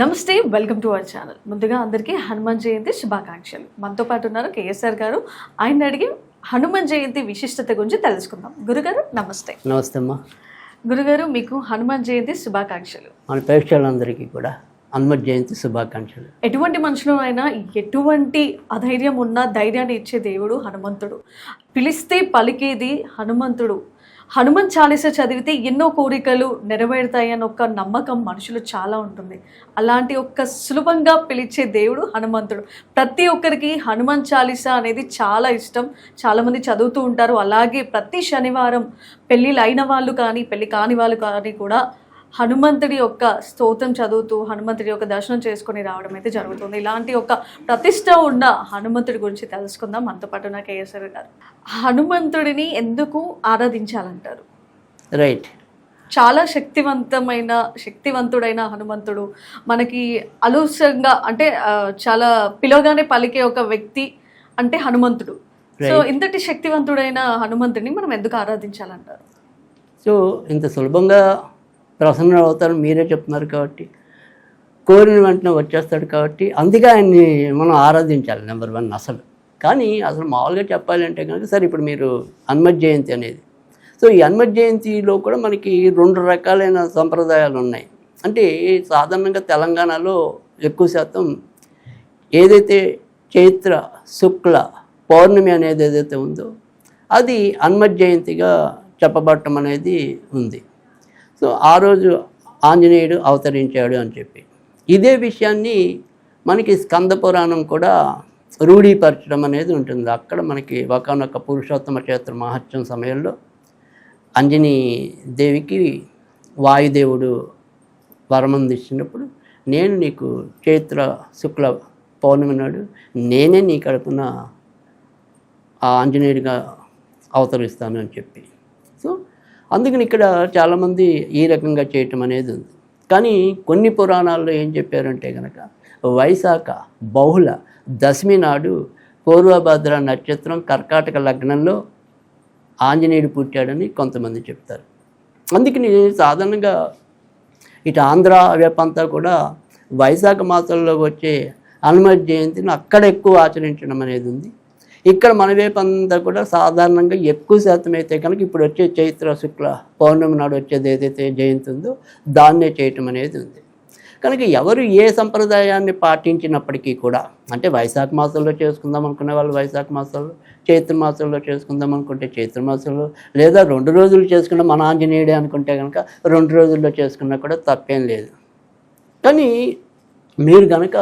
నమస్తే, welcome to our channel. ముందుగా అందరికీ హనుమాన్ జయంతి శుభాకాంక్షలు. మనతో పాటు ఉన్నారు కేఎస్ఆర్ గారు. ఆయన అడిగి హనుమాన్ జయంతి విశిష్టత గురించి తెలుసుకుందాం. గురుగారు నమస్తే. నమస్తే అమ్మా. గురుగారు, మీకు హనుమాన్ జయంతి శుభాకాంక్షలు. మన ప్రేక్షకులందరికీ కూడా హనుమత్ జయంతి శుభాకాంక్షలు. ఎటువంటి మనుషులు అయినా ఎటువంటి అధైర్యం ఉన్నా ధైర్యాన్ని ఇచ్చే దేవుడు హనుమంతుడు. పిలిస్తే పలికేది హనుమంతుడు. హనుమాన్ చాలీసా చదివితే ఎన్నో కోరికలు నెరవేరుతాయని ఒక నమ్మకం మనుషులు చాలా ఉంటుంది. అలాంటి ఒక్క సులభంగా పిలిచే దేవుడు హనుమంతుడు. ప్రతి ఒక్కరికి హనుమాన్ చాలీసా అనేది చాలా ఇష్టం. చాలామంది చదువుతూ ఉంటారు. అలాగే ప్రతి శనివారం పెళ్ళిళ్ళు అయిన వాళ్ళు కానీ పెళ్ళి కాని వాళ్ళు కానీ కూడా హనుమంతుడి యొక్క స్తోత్రం చదువుతూ హనుమంతుడి యొక్క దర్శనం చేసుకొని రావడం అయితే జరుగుతుంది. ఇలాంటి ఒక ప్రతిష్ట ఉన్న హనుమంతుడి గురించి తెలుసుకుందాం. మనతో పాటు నా కేఎస్ఆర్ గారు. హనుమంతుడిని ఎందుకు ఆరాధించాలంటారు? రైట్. చాలా శక్తివంతుడైన హనుమంతుడు మనకి అలూసంగా అంటే చాలా పిలవగానే పలికే ఒక వ్యక్తి అంటే హనుమంతుడు. సో ఇంతటి శక్తివంతుడైన హనుమంతుడిని మనం ఎందుకు ఆరాధించాలంటారు? సో ఇంత సులభంగా ప్రసన్న అవుతారు మీరే చెప్తున్నారు కాబట్టి, కోరిన వెంటనే వచ్చేస్తాడు కాబట్టి అందుకే ఆయన్ని మనం ఆరాధించాలి నెంబర్ 1 అసలు. కానీ అసలు మామూలుగా చెప్పాలంటే కనుక సరే ఇప్పుడు మీరు హనుమత్ జయంతి అనేది, సో ఈ హనుమత్ జయంతిలో కూడా మనకి 2 రకాలైన సంప్రదాయాలు ఉన్నాయి. అంటే సాధారణంగా తెలంగాణలో ఎక్కువ శాతం ఏదైతే చైత్ర శుక్ల పౌర్ణమి అనేది ఏదైతే ఉందో అది హనుమత్ జయంతిగా చెప్పబడటం అనేది ఉంది. సో ఆ రోజు ఆంజనేయుడు అవతరించాడు అని చెప్పి ఇదే విషయాన్ని మనకి స్కంద పురాణం కూడా రూఢీపరచడం అనేది ఉంటుంది. అక్కడ మనకి ఒకనొక పురుషోత్తమ క్షేత్ర మహత్యం సమయంలో అంజనీ దేవికి వాయుదేవుడు వరమందిచ్చినప్పుడు నేను నీకు చైత్ర శుక్ల పౌర్ణమి నాడు నేనే నీ కడుపున ఆ ఆంజనేయుడిగా అవతరిస్తాను అని చెప్పి. సో అందుకని ఇక్కడ చాలామంది ఈ రకంగా చేయటం అనేది ఉంది. కానీ కొన్ని పురాణాల్లో ఏం చెప్పారంటే కనుక వైశాఖ బహుళ దశమి నాడు పూర్వభద్ర నక్షత్రం కర్కాటక లగ్నంలో ఆంజనేయుడు పుట్టాడని కొంతమంది చెప్తారు. అందుకని సాధారణంగా ఇటు ఆంధ్ర వైపంతా కూడా వైశాఖ మాసంలో వచ్చే హనుమత్ జయంతిని అక్కడ ఎక్కువ ఆచరించడం అనేది ఉంది. ఇక్కడ మన వైపు అంతా కూడా సాధారణంగా ఎక్కువ శాతం అయితే కనుక ఇప్పుడు వచ్చే చైత్ర శుక్ల పౌర్ణమి నాడు వచ్చేది ఏదైతే జయంతి ఉందో దాన్నే చేయటం అనేది ఉంది. కనుక ఎవరు ఏ సంప్రదాయాన్ని పాటించినప్పటికీ కూడా, అంటే వైశాఖ మాసంలో చేసుకుందాం అనుకునే వాళ్ళు వైశాఖ మాసంలో, చైత్ర మాసంలో చేసుకుందాం అనుకుంటే చైత్ర మాసంలో, లేదా 2 రోజులు చేసుకున్న మన ఆంజనేయుడే అనుకుంటే కనుక 2 రోజుల్లో చేసుకున్నా కూడా తప్పేం లేదు. కానీ మీరు కనుక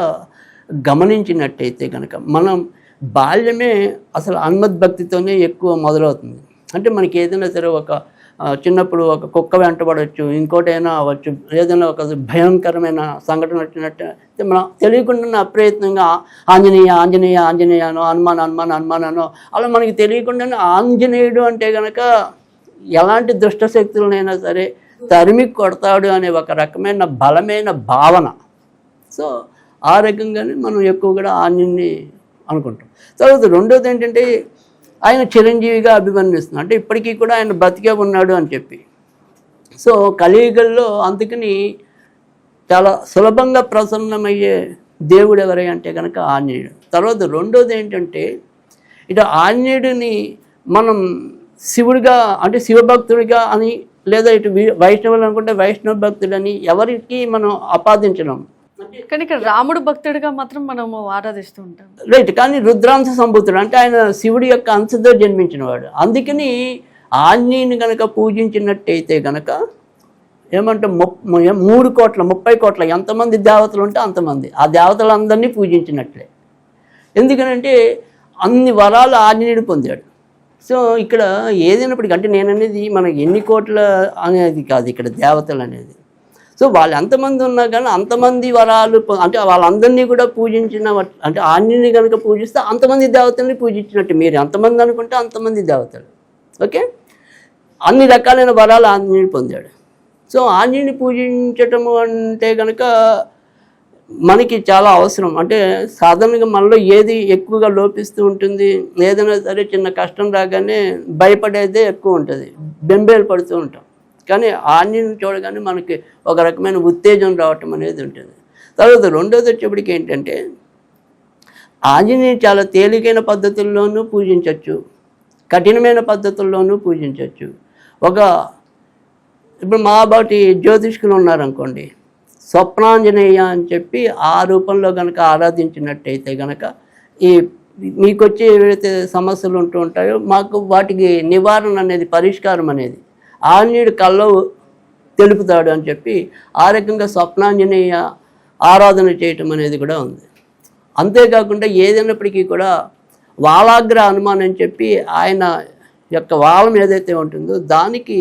గమనించినట్టయితే కనుక మనం బాల్యమే అసలు హనుమత్ భక్తితోనే ఎక్కువ మొదలవుతుంది. అంటే మనకి ఏదైనా సరే ఒక చిన్నప్పుడు ఒక కుక్క వెంటబడవచ్చు, ఇంకోటైనా అవ్వచ్చు, ఏదైనా ఒక భయంకరమైన సంఘటన వచ్చినట్టు మనం తెలియకుండా అప్రయత్నంగా ఆంజనేయ ఆంజనేయ ఆంజనేయనో హనుమాన్ హనుమాన్ హనుమానో అలా మనకి తెలియకుండానే ఆంజనేయుడు అంటే కనుక ఎలాంటి దుష్టశక్తులనైనా సరే తరిమి కొడతాడు అనే ఒక రకమైన బలమైన భావన. సో ఆ రకంగానే మనం ఎక్కువ కూడా ఆంజనేయుని అనుకుంటాం. తర్వాత రెండోది ఏంటంటే ఆయన చిరంజీవిగా అభివర్ణిస్తున్నాం, అంటే ఇప్పటికీ కూడా ఆయన బతికే ఉన్నాడు అని చెప్పి. సో కలియుగంలో అందుకని చాలా సులభంగా ప్రసన్నమయ్యే దేవుడు ఎవరై అంటే కనుక ఆంజనేయుడు. తర్వాత రెండోది ఏంటంటే ఇటు ఆంజనేయుడిని మనం శివుడిగా అంటే శివభక్తుడిగా అని, లేదా ఇటు వైష్ణవులు అనుకుంటే వైష్ణవ భక్తుడని ఎవరికి మనం ఆపాదించడం. కానీ ఇక్కడ రాముడు భక్తుడిగా మాత్రం మనము ఆరాధిస్తూ ఉంటాం. రైట్. కానీ రుద్రాంశ సంభూతుడు అంటే ఆయన శివుడి యొక్క అంశతో జన్మించిన వాడు. అందుకని ఆంజనేయుని కనుక పూజించినట్టయితే కనుక ఏమంటే 3 కోట్ల 30 కోట్ల ఎంతమంది దేవతలు ఉంటే అంతమంది ఆ దేవతలందరినీ పూజించినట్లే. ఎందుకనంటే అన్ని వరాలు ఆంజనేయుడు పొందాడు. సో ఇక్కడ ఏదైనప్పటికీ అంటే నేననేది మనకి ఎన్ని కోట్ల అనేది కాదు ఇక్కడ దేవతలు అనేది. సో వాళ్ళు ఎంతమంది ఉన్నా కానీ అంతమంది వరాలు అంటే వాళ్ళందరినీ కూడా పూజించిన, అంటే ఆంజనేయుని కనుక పూజిస్తే అంతమంది దేవతల్ని పూజించినట్టు. మీరు ఎంతమంది అనుకుంటే అంతమంది దేవతలు. ఓకే, అన్ని రకాలైన వరాలు ఆంజనేయుడు పొందాడు. సో ఆంజనేయుని పూజించటము అంటే కనుక మనకి చాలా అవసరం. అంటే సాధారణంగా మనలో ఏది ఎక్కువగా లోపిస్తూ ఉంటుంది, ఏదైనా సరే చిన్న కష్టం రాగానే భయపడేదే ఎక్కువ ఉంటుంది, బెంబేలు పడుతూ ఉంటాం. కానీ ఆంజనేయుని చూడగానే మనకి ఒక రకమైన ఉత్తేజం రావటం అనేది ఉంటుంది. తర్వాత రెండోది వచ్చేప్పటికి ఏంటంటే ఆంజనేయుని చాలా తేలికైన పద్ధతుల్లోనూ పూజించవచ్చు, కఠినమైన పద్ధతుల్లోనూ పూజించవచ్చు. ఇప్పుడు మాబాటి జ్యోతిష్కులు ఉన్నారనుకోండి, స్వప్నాంజనేయ అని చెప్పి ఆ రూపంలో కనుక ఆరాధించినట్టయితే కనుక ఈ మీకు వచ్చే ఏవైతే సమస్యలు ఉంటూ ఉంటాయో మాకు వాటికి నివారణ అనేది, పరిష్కారం అనేది ఆంజనేయుడు కల్లో తెలుపుతాడు అని చెప్పి ఆ రకంగా స్వప్నాంజనేయ ఆరాధన చేయటం అనేది కూడా ఉంది. అంతేకాకుండా ఏదైనప్పటికీ కూడా వాలాగ్ర హనుమాన్ అని చెప్పి ఆయన యొక్క వాలం ఏదైతే ఉంటుందో దానికి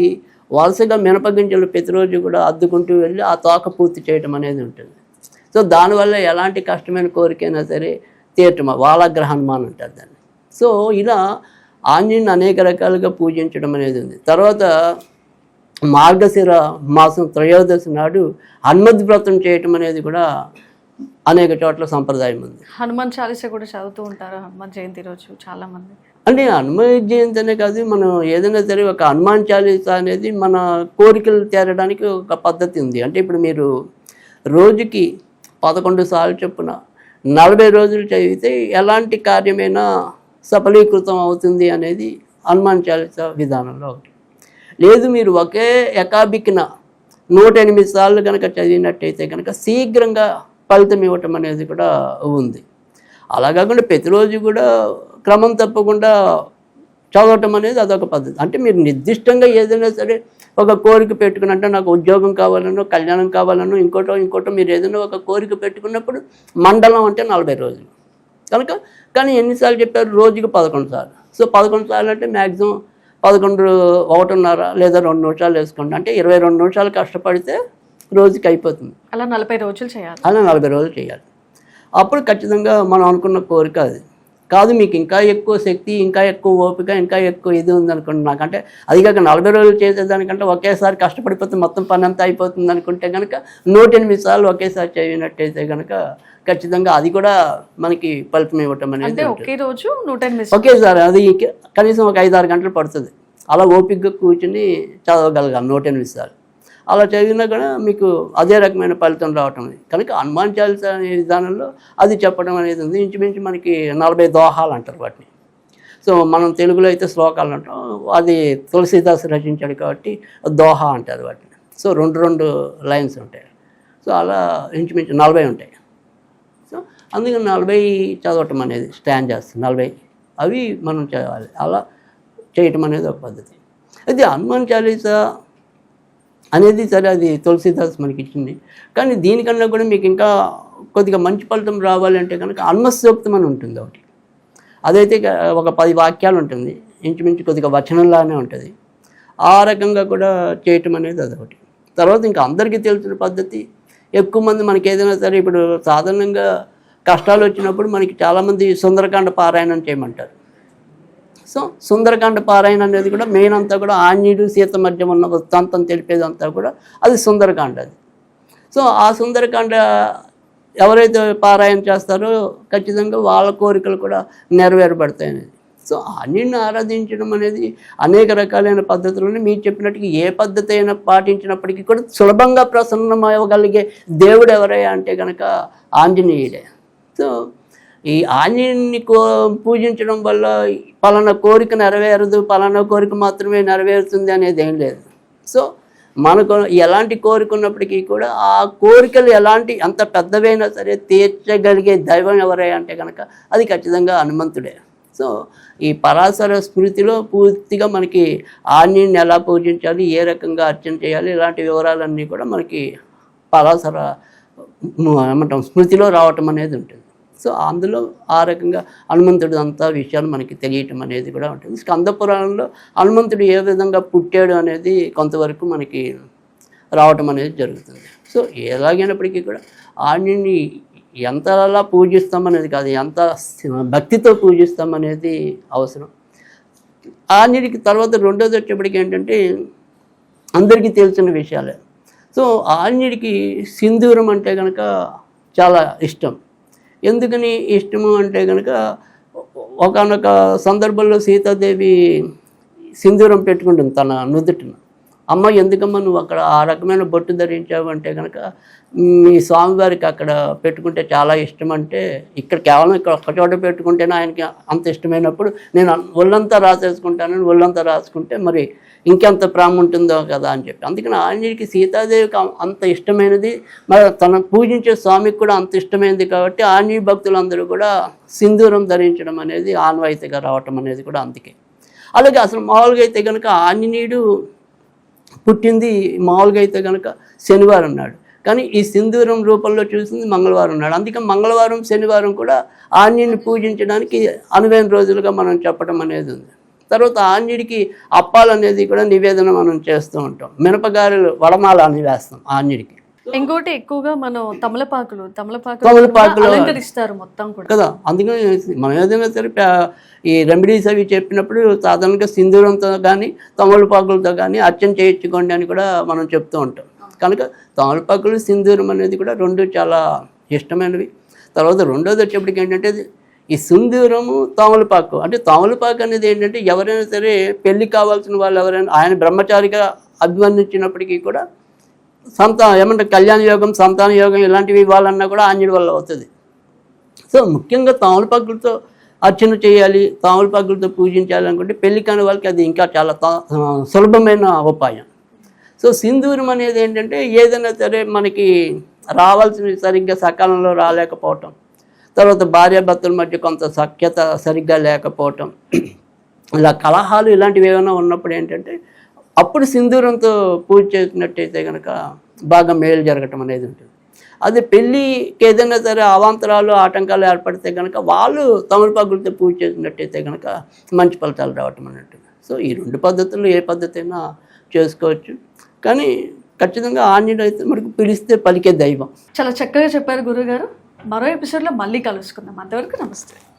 వరుసగా మినపగింజలు ప్రతిరోజు కూడా అద్దుకుంటూ వెళ్ళి ఆ తోక పూర్తి చేయటం అనేది ఉంటుంది. సో దానివల్ల ఎలాంటి కష్టమైన కోరికైనా సరే తీరటం, వాలాగ్ర హనుమాన్ అంటారు దాన్ని. సో ఇలా ఆంజనేయుని అనేక రకాలుగా పూజించడం అనేది ఉంది. తర్వాత మార్గశిర మాసం త్రయోదశి నాడు హనుమద్ వ్రతం చేయటం అనేది కూడా అనేక చోట్ల సంప్రదాయం ఉంది. హనుమాన్ చాలీసా కూడా చదువుతూ ఉంటారు హనుమాన్ జయంతి రోజు చాలామంది. అంటే హనుమాన్ జయంతి అనే కాదు, మనం ఏదైనా సరే ఒక హనుమాన్ చాలీసా అనేది మన కోరికలు తీరడానికి ఒక పద్ధతి ఉంది. అంటే ఇప్పుడు మీరు రోజుకి 11 సార్లు చొప్పున 40 రోజులు చదివితే ఎలాంటి కార్యమైనా సఫలీకృతం అవుతుంది అనేది హనుమాన్ చాలీసా విధానంలో ఒకటి. లేదు మీరు ఒకే ఏకాబిక్కిన 108 సార్లు కనుక చదివినట్టయితే కనుక శీఘ్రంగా ఫలితం ఇవ్వటం అనేది కూడా ఉంది. అలా కాకుండా ప్రతిరోజు కూడా క్రమం తప్పకుండా చదవటం అనేది అదొక పద్ధతి. అంటే మీరు నిర్దిష్టంగా ఏదైనా సరే ఒక కోరిక పెట్టుకుని, అంటే నాకు ఉద్యోగం కావాలనో, కళ్యాణం కావాలనో, ఇంకోటో మీరు ఏదైనా ఒక కోరిక పెట్టుకున్నప్పుడు మండలం అంటే 40 రోజులు కనుక. కానీ ఎన్నిసార్లు చెప్పారు? రోజుకి 11 సార్లు. సో 11 సార్లు అంటే మ్యాక్సిమం 11 1:30 లేదా 2 నిమిషాలు వేసుకోండి. అంటే 22 నిమిషాలు కష్టపడితే రోజుకి అయిపోతుంది. అలా 40 రోజులు చేయాలి. అలా 40 రోజులు చేయాలి. అప్పుడు ఖచ్చితంగా మనం అనుకున్న కోరిక అది కాదు. మీకు ఇంకా ఎక్కువ శక్తి, ఇంకా ఎక్కువ ఓపిక, ఇంకా ఎక్కువ ఇది ఉందనుకోండి, నాకంటే అది కాక 40 రోజులు చేసేదానికంటే ఒకేసారి కష్టపడిపోతే మొత్తం పని అంతా అయిపోతుంది అనుకుంటే కనుక 108 సార్లు ఒకేసారి చదివినట్టయితే కనుక ఖచ్చితంగా అది కూడా మనకి ఫలితం ఇవ్వటం అనేది. ఒకే రోజు 108 ఒకేసారి అది కనీసం ఒక 5-6 గంటలు పడుతుంది. అలా ఓపికగా కూర్చుని చదవగలగాలి 108 సార్లు. అలా చదివినా కూడా మీకు అదే రకమైన ఫలితం రావటం అనేది. కనుక హనుమాన్ చాలీసా అనే విధానంలో అది చెప్పడం అనేది ఉంది. ఇంచుమించు మనకి 40 దోహాలు అంటారు వాటిని. సో మనం తెలుగులో అయితే శ్లోకాలు అంటాం, అది తులసీదాస్ రచించాడు కాబట్టి దోహా అంటారు వాటిని. సో 2 లైన్స్ ఉంటాయి. సో అలా ఇంచుమించు 40 ఉంటాయి. సో అందుకని 40 చదవటం అనేది స్టాంజాస్ 40 అవి మనం చదవాలి. అలా చేయటం అనేది ఒక పద్ధతి. అయితే హనుమాన్ చాలీసా అనేది సరే అది తులసీదాస్ మనకి ఇచ్చింది. కానీ దీనికన్నా కూడా మీకు ఇంకా కొద్దిగా మంచి ఫలితం రావాలంటే కనుక హనుమత్సూక్తం అని ఉంటుంది ఒకటి. అదైతే ఒక 10 వాక్యాలు ఉంటుంది, ఇంచుమించు కొద్దిగా వచనంలానే ఉంటుంది. ఆ రకంగా కూడా చేయటం అనేది అదొకటి. తర్వాత ఇంకా అందరికీ తెలిసిన పద్ధతి, ఎక్కువ మంది మనకి ఏదైనా సరే ఇప్పుడు సాధారణంగా కష్టాలు వచ్చినప్పుడు మనకి చాలామంది సుందరకాండ పారాయణం చేయమంటారు. సో సుందరకాండ పారాయణ అనేది కూడా మెయిన్ అంతా కూడా ఆంజనేయుడు సీత మధ్య ఉన్న వృత్తాంతం తెలిపేదంతా కూడా అది సుందరకాండ. అది సో ఆ సుందరకాండ ఎవరైతే పారాయణ చేస్తారో ఖచ్చితంగా వాళ్ళ కోరికలు కూడా నెరవేరబడతాయి అనేది. సో ఆంజనేయుడిని ఆరాధించడం అనేది అనేక రకాలైన పద్ధతులని మీరు చెప్పినట్టుగా ఏ పద్ధతి అయినా పాటించినప్పటికీ కూడా సులభంగా ప్రసన్నమవ్వగలిగే దేవుడు ఎవరయ్యా అంటే కనుక ఆంజనేయుడే. సో ఈ ఆంజనేయుని పూజించడం వల్ల పలానా కోరిక నెరవేరదు, పలానా కోరిక మాత్రమే నెరవేరుతుంది అనేది ఏం లేదు. సో మనకు ఎలాంటి కోరిక ఉన్నప్పటికీ కూడా ఆ కోరికలు ఎంత పెద్దవైనా సరే తీర్చగలిగే దైవం ఎవరై అంటే కనుక అది ఖచ్చితంగా హనుమంతుడే. సో ఈ పరాశర స్మృతిలో పూర్తిగా మనకి ఆంజనేయుని ఎలా పూజించాలి, ఏ రకంగా అర్చన చేయాలి, ఇలాంటి వివరాలన్నీ కూడా మనకి పరాశర ఏమంటాం స్మృతిలో రావటం అనేది ఉంటుంది. సో అందులో ఆ రకంగా హనుమంతుడు అంతా విషయాలు మనకి తెలియటం అనేది కూడా ఉంటుంది. స్కంద పురాణంలో హనుమంతుడు ఏ విధంగా పుట్టాడు అనేది కొంతవరకు మనకి రావటం అనేది జరుగుతుంది. సో ఎలాగైనప్పటికీ కూడా ఆంజనేయుని ఎంతలా పూజిస్తామనేది కాదు, ఎంత భక్తితో పూజిస్తామనేది అవసరం. ఆంజనేయుడికి తర్వాత రెండోది వచ్చేప్పటికి ఏంటంటే అందరికీ తెలిసిన విషయాలే. సో ఆంజనేయుడికి సింధూరం అంటే కనుక చాలా ఇష్టం. ఎందుకని ఇష్టము అంటే కనుక ఒకానొక సందర్భంలో సీతాదేవి సింధూరం పెట్టుకుంటుంది తన నుదుటిన. అమ్మ ఎందుకమ్మా నువ్వు అక్కడ ఆ రకమైన బొట్టు ధరించావు అంటే కనుక మీ స్వామివారికి అక్కడ పెట్టుకుంటే చాలా ఇష్టం అంటే ఇక్కడ కేవలం ఇక్కడ ఒక్క చోట పెట్టుకుంటేనే ఆయనకి అంత ఇష్టమైనప్పుడు నేను ఒళ్ళంతా రాసేసుకుంటానని ఒళ్ళంతా రాసుకుంటే మరి ఇంకెంత ప్రేమ ఉంటుందో కదా అని చెప్పి అందుకని ఆంజనేయుడికి సీతాదేవికి అంత ఇష్టమైనది మరి తను పూజించే స్వామికి కూడా అంత ఇష్టమైనది కాబట్టి ఆంజనేయ భక్తులందరూ కూడా సింధూరం ధరించడం అనేది ఆనవాయితీగా రావటం అనేది కూడా అందుకే. అలాగే అసలు మామూలుగా అయితే కనుక ఆంజనేయుడు పుట్టింది మామూలుగా అయితే కనుక శనివారం నాడు, కానీ ఈ సింధూరం రూపంలో చూసింది మంగళవారం నాడు. అందుకే మంగళవారం శనివారం కూడా ఆంజనేయుని పూజించడానికి అనువైన రోజులుగా మనం చెప్పడం అనేది ఉంది. తర్వాత ఆంజనేయుడికి అప్పాలు అనేది కూడా నివేదన మనం చేస్తూ ఉంటాం. మినపగారెలు వడమాల అని వేస్తాం ఆంజనేయుడికి. ఇంకోటి ఎక్కువగా మనం తమలపాకులు అలంకరిస్తారు మొత్తం కూడా కదా. అందుకని మనం ఏదైనా సరే ఈ రెమెడీస్ అవి చెప్పినప్పుడు సాధారణంగా సింధూరంతో కానీ తమలపాకులతో కానీ అర్చన చేయించుకోండి అని కూడా మనం చెప్తూ ఉంటాం. కనుక తమలపాకులు సింధూరం అనేది కూడా రెండు చాలా ఇష్టమైనవి. తర్వాత రెండోది వచ్చేప్పటికి ఏంటంటే ఈ సింధూరము తమలపాకు, అంటే తమలపాకు అనేది ఏంటంటే ఎవరైనా సరే పెళ్ళి కావాల్సిన వాళ్ళు ఎవరైనా ఆయన బ్రహ్మచారిగా అభివర్ణించినప్పటికీ కూడా ఏమంటే కళ్యాణ యోగం సంతాన యోగం ఇలాంటివి ఇవ్వాలన్నా కూడా ఆంజనేయుడి వల్ల అవుతుంది. సో ముఖ్యంగా తమలపాకులతో అర్చన చేయాలి, తమలపాకులతో పూజించాలి అనుకుంటే పెళ్లి కాని వాళ్ళకి అది ఇంకా చాలా సులభమైన ఉపాయం. సో సింధూరం అనేది ఏంటంటే ఏదైనా సరే మనకి రావాల్సిన సరిగ్గా సకాలంలో రాలేకపోవటం, తర్వాత భార్యాభర్తల మధ్య కొంత సఖ్యత సరిగ్గా లేకపోవటం, ఇలా కలహాలు ఇలాంటివి ఏమైనా ఉన్నప్పుడు ఏంటంటే అప్పుడు సింధూరంతో పూజ చేసినట్టయితే కనుక బాగా మేలు జరగటం అనేది ఉంటుంది. అదే పెళ్ళికి ఏదైనా సరే అవాంతరాలు ఆటంకాలు ఏర్పడితే కనుక వాళ్ళు తమలపాకులతో పూజ చేసినట్టయితే కనుక మంచి ఫలితాలు రావటం అన్నట్టు. సో ఈ రెండు పద్ధతుల్లో ఏ పద్ధతి అయినా చేసుకోవచ్చు, కానీ ఖచ్చితంగా ఆంజనేయుడు అయితే మనకు పిలిస్తే పలికే దైవం. చాలా చక్కగా చెప్పారు గురుగారు. మరో ఎపిసోడ్లో మళ్ళీ కలుసుకుందాం. అంతవరకు నమస్తే.